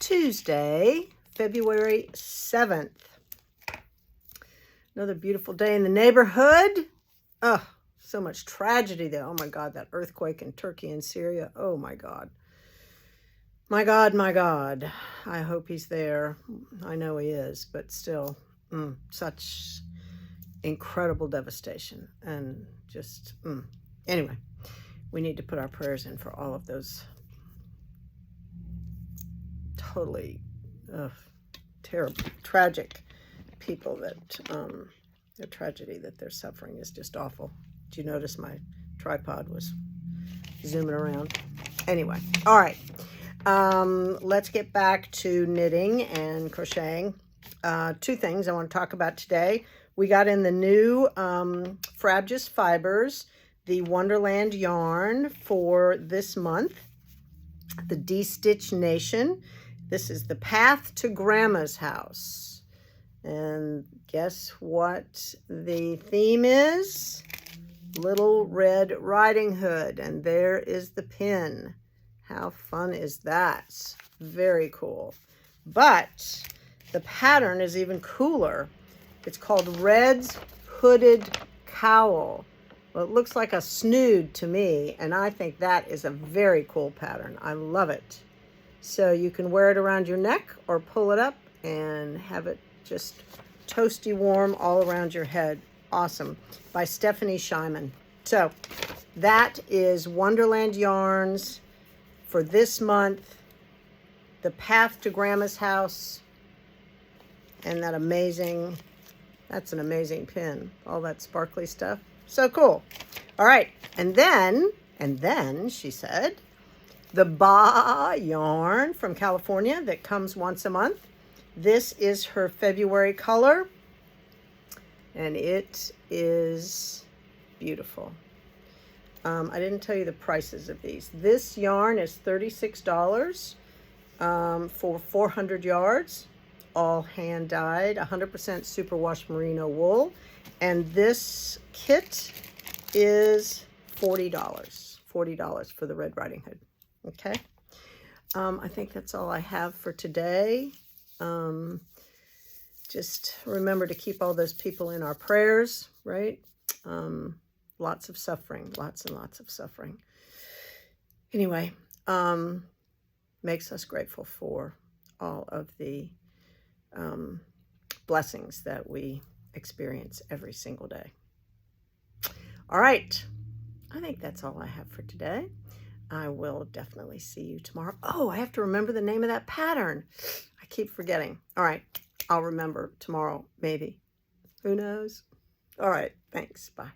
Tuesday, February 7th. Another beautiful day in the neighborhood. Oh, so much tragedy there. Oh my God, that earthquake in Turkey and Syria. Oh my God. My God, my God. I hope he's there. I know he is, but still, such incredible devastation. And just, anyway, we need to put our prayers in for all of those totally terrible, tragic people that, the tragedy that they're suffering is just awful. Did you notice my tripod was zooming around? Anyway, all right. Let's get back to knitting and crocheting. Two things I want to talk about today. We got in the new Frabjous Fibers, the Wonderland yarn for this month, the DeStitch Nation. This is the Path to Grandma's House. And guess what the theme is? Little Red Riding Hood. And there is the pin. How fun is that? Very cool. But the pattern is even cooler. It's called Red's Hooded Cowl. Well, it looks like a snood to me, and I think that is a very cool pattern. I love it. So you can wear it around your neck or pull it up and have it just toasty warm all around your head. Awesome. By Stephanie Shiman. So that is Wonderland Yarns for this month. The Path to Grandma's House. And that amazing, that's an amazing pin. All that sparkly stuff. So cool. All right. And then she said, the Ba yarn from California that comes once a month. This is her February color, and it is beautiful. I didn't tell you the prices of these. This yarn is $36 for 400 yards, all hand dyed, 100% superwash merino wool, and this kit is $40 for the Red Riding Hood. Okay, I think that's all I have for today. Just remember to keep all those people in our prayers, right? Lots of suffering, lots and lots of suffering. Anyway, makes us grateful for all of the blessings that we experience every single day. All right, I think that's all I have for today. I will definitely see you tomorrow. Oh, I have to remember the name of that pattern. I keep forgetting. All right, I'll remember tomorrow, maybe. Who knows? All right, thanks. Bye.